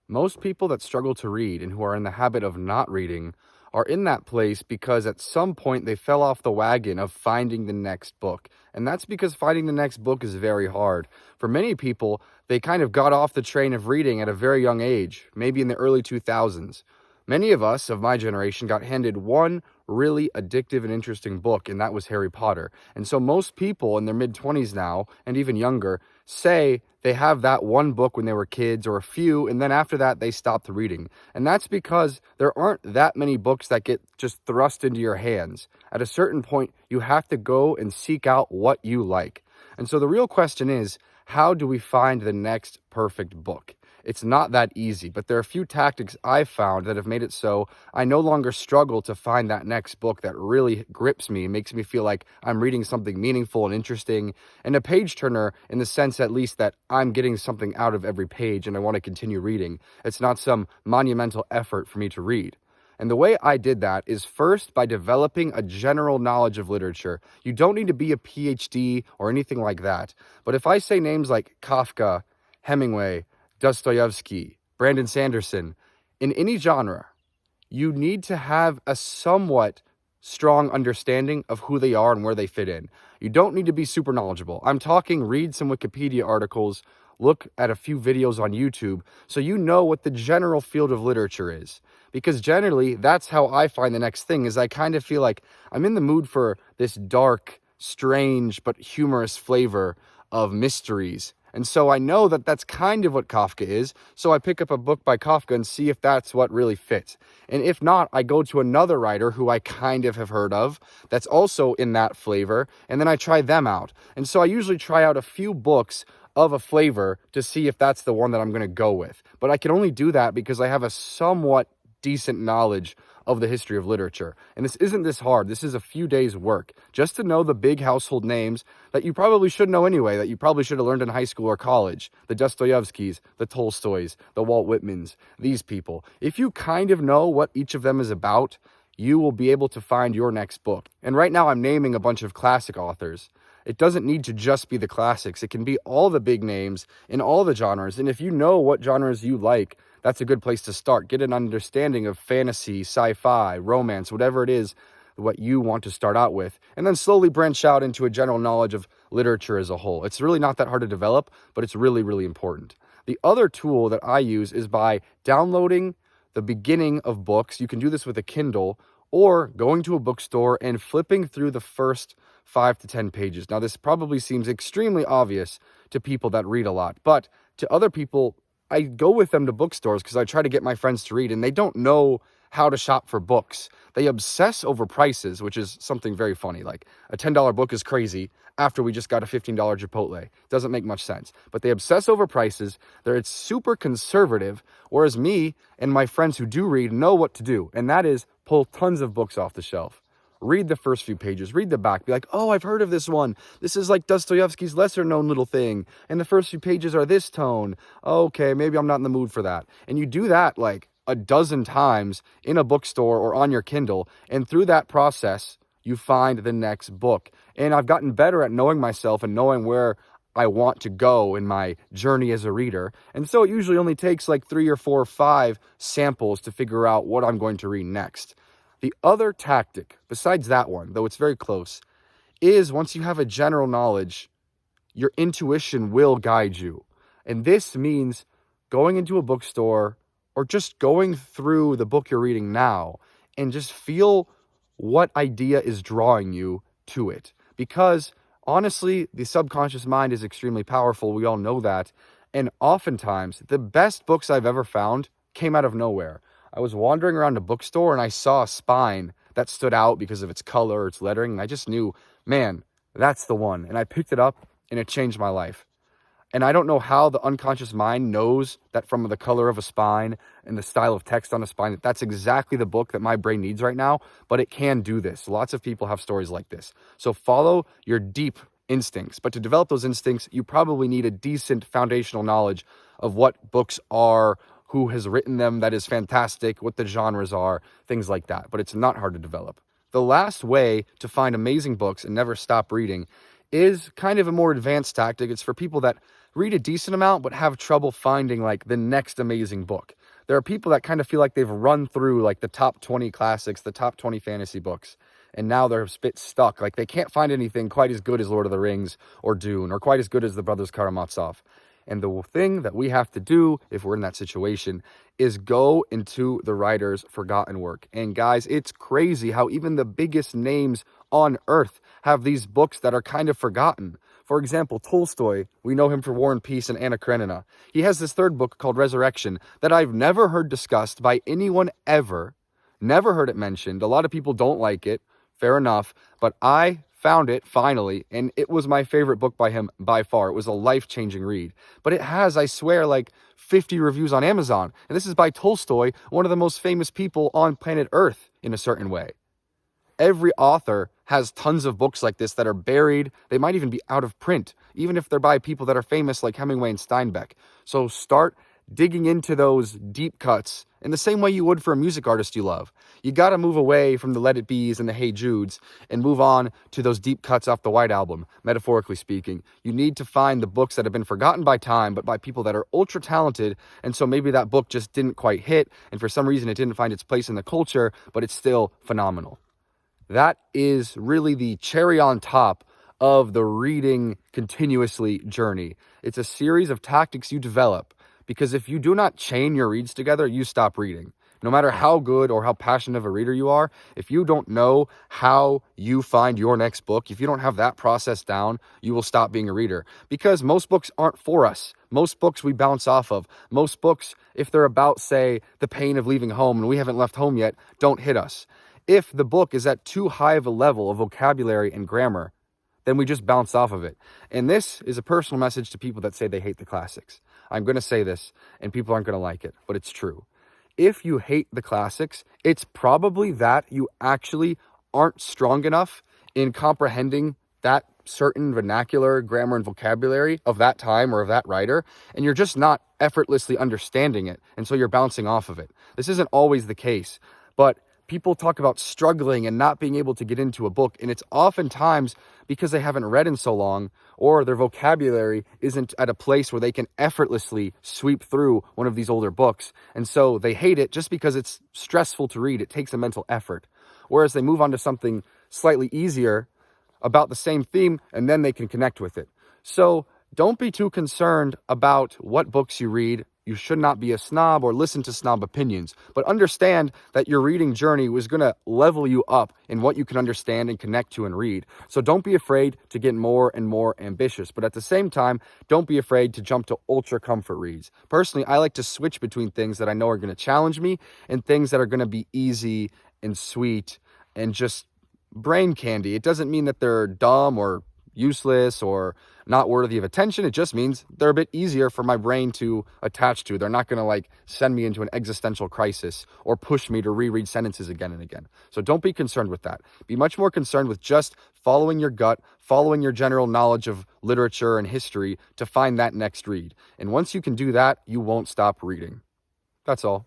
Most people that struggle to read and who are in the habit of not reading are in that place because at some point they fell off the wagon of finding the next book. And that's because finding the next book is very hard. For many people, they kind of got off the train of reading at a very young age, maybe in the early 2000s. Many of us of my generation got handed one really addictive and interesting book, and that was Harry Potter. And so most people in their mid-20s now, and even younger, say they have that one book when they were kids or a few, and then after that they stopped reading. And that's because there aren't that many books that get just thrust into your hands. At a certain point, you have to go and seek out what you like. And so the real question is, how do we find the next perfect book? It's not that easy, but there are a few tactics I've found that have made it so I no longer struggle to find that next book that really grips me, makes me feel like I'm reading something meaningful and interesting, and a page turner in the sense at least that I'm getting something out of every page and I want to continue reading. It's not some monumental effort for me to read. And the way I did that is first by developing a general knowledge of literature. You don't need to be a PhD or anything like that. But if I say names like Kafka, Hemingway, Dostoevsky, Brandon Sanderson, in any genre, you need to have a somewhat strong understanding of who they are and where they fit in. You don't need to be super knowledgeable. I'm talking read some Wikipedia articles, look at a few videos on YouTube, so you know what the general field of literature is. Because generally, that's how I find the next thing, is I kind of feel like I'm in the mood for this dark, strange, but humorous flavor of mysteries. And so I know that that's kind of what Kafka is, so I pick up a book by Kafka and see if that's what really fits. And if not, I go to another writer who I kind of have heard of that's also in that flavor, and then I try them out. And so I usually try out a few books of a flavor to see if that's the one that I'm going to go with. But I can only do that because I have a somewhat decent knowledge of the history of literature. And this isn't this hard. This is a few days work just to know the big household names that you probably should know anyway, that you probably should have learned in high school or college. The Dostoevskys, the Tolstoys, the Walt Whitmans, these people. If you kind of know what each of them is about, you will be able to find your next book. And right now I'm naming a bunch of classic authors. It doesn't need to just be the classics. It can be all the big names in all the genres. And if you know what genres you like, that's a good place to start. Get an understanding of fantasy, sci-fi, romance, whatever it is, what you want to start out with, and then slowly branch out into a general knowledge of literature as a whole. It's really not that hard to develop, but it's really, really important. The other tool that I use is by downloading the beginning of books. You can do this with a Kindle or going to a bookstore and flipping through the first 5 to 10 pages. Now, this probably seems extremely obvious to people that read a lot, but to other people, I go with them to bookstores because I try to get my friends to read, and they don't know how to shop for books. They obsess over prices, which is something very funny. Like a $10 book is crazy after we just got a $15 Chipotle. Doesn't make much sense. But they obsess over prices. It's super conservative, whereas me and my friends who do read know what to do, and that is pull tons of books off the shelf. Read the first few pages, read the back, be like, oh, I've heard of this one. This is like Dostoevsky's lesser known little thing. And the first few pages are this tone. Okay, maybe I'm not in the mood for that. And you do that like a dozen times in a bookstore or on your Kindle. And through that process, you find the next book. And I've gotten better at knowing myself and knowing where I want to go in my journey as a reader. And so it usually only takes like 3 or 4 or 5 samples to figure out what I'm going to read next. The other tactic, besides that one, though it's very close, is once you have a general knowledge, your intuition will guide you. And this means going into a bookstore or just going through the book you're reading now and just feel what idea is drawing you to it. Because honestly, the subconscious mind is extremely powerful. We all know that. And oftentimes, the best books I've ever found came out of nowhere. I was wandering around a bookstore and I saw a spine that stood out because of its color, its lettering, and I just knew, man, that's the one. And I picked it up and it changed my life. And I don't know how the unconscious mind knows that from the color of a spine and the style of text on a spine, that that's exactly the book that my brain needs right now, but it can do this. Lots of people have stories like this. So follow your deep instincts. But to develop those instincts, you probably need a decent foundational knowledge of what books are, who has written them that is fantastic, what the genres are, things like that. But it's not hard to develop. The last way to find amazing books and never stop reading is kind of a more advanced tactic. It's for people that read a decent amount, but have trouble finding like the next amazing book. There are people that kind of feel like they've run through like the top 20 classics, the top 20 fantasy books, and now they're a bit stuck. Like they can't find anything quite as good as Lord of the Rings or Dune, or quite as good as the Brothers Karamazov. And the thing that we have to do if we're in that situation is go into the writer's forgotten work. And guys, it's crazy how even the biggest names on earth have these books that are kind of forgotten. For example, Tolstoy, we know him for War and Peace and Anna Karenina. He has this third book called Resurrection that I've never heard discussed by anyone ever. Never heard it mentioned. A lot of people don't like it. Fair enough. But I found it finally, and it was my favorite book by him by far. It was a life-changing read. But it has, I swear, like 50 reviews on Amazon. And this is by Tolstoy, one of the most famous people on planet Earth in a certain way. Every author has tons of books like this that are buried. They might even be out of print, even if they're by people that are famous like Hemingway and Steinbeck. So start digging into those deep cuts in the same way you would for a music artist you love. You got to move away from the Let It Be's and the Hey Judes and move on to those deep cuts off the White Album, metaphorically speaking. You need to find the books that have been forgotten by time, but by people that are ultra talented, and so maybe that book just didn't quite hit, and for some reason it didn't find its place in the culture, but it's still phenomenal. That is really the cherry on top of the reading continuously journey. It's a series of tactics you develop, because if you do not chain your reads together, you stop reading. No matter how good or how passionate of a reader you are, if you don't know how you find your next book, if you don't have that process down, you will stop being a reader. Because most books aren't for us. Most books we bounce off of. Most books, if they're about, say, the pain of leaving home and we haven't left home yet, don't hit us. If the book is at too high of a level of vocabulary and grammar, then we just bounce off of it. And this is a personal message to people that say they hate the classics. I'm going to say this, and people aren't going to like it, but it's true. If you hate the classics, it's probably that you actually aren't strong enough in comprehending that certain vernacular, grammar, and vocabulary of that time or of that writer, and you're just not effortlessly understanding it, and so you're bouncing off of it. This isn't always the case, but people talk about struggling and not being able to get into a book, and it's oftentimes because they haven't read in so long, or their vocabulary isn't at a place where they can effortlessly sweep through one of these older books, and so they hate it just because it's stressful to read. It takes a mental effort. Whereas they move on to something slightly easier about the same theme, and then they can connect with it. So don't be too concerned about what books you read. You should not be a snob or listen to snob opinions, but understand that your reading journey was going to level you up in what you can understand and connect to and read. So don't be afraid to get more and more ambitious, but at the same time, don't be afraid to jump to ultra comfort reads. Personally, I like to switch between things that I know are going to challenge me and things that are going to be easy and sweet and just brain candy. It doesn't mean that they're dumb or useless or not worthy of attention. It just means they're a bit easier for my brain to attach to. They're not going to like send me into an existential crisis or push me to reread sentences again and again. So don't be concerned with that. Be much more concerned with just following your gut, following your general knowledge of literature and history to find that next read. And once you can do that, you won't stop reading. That's all.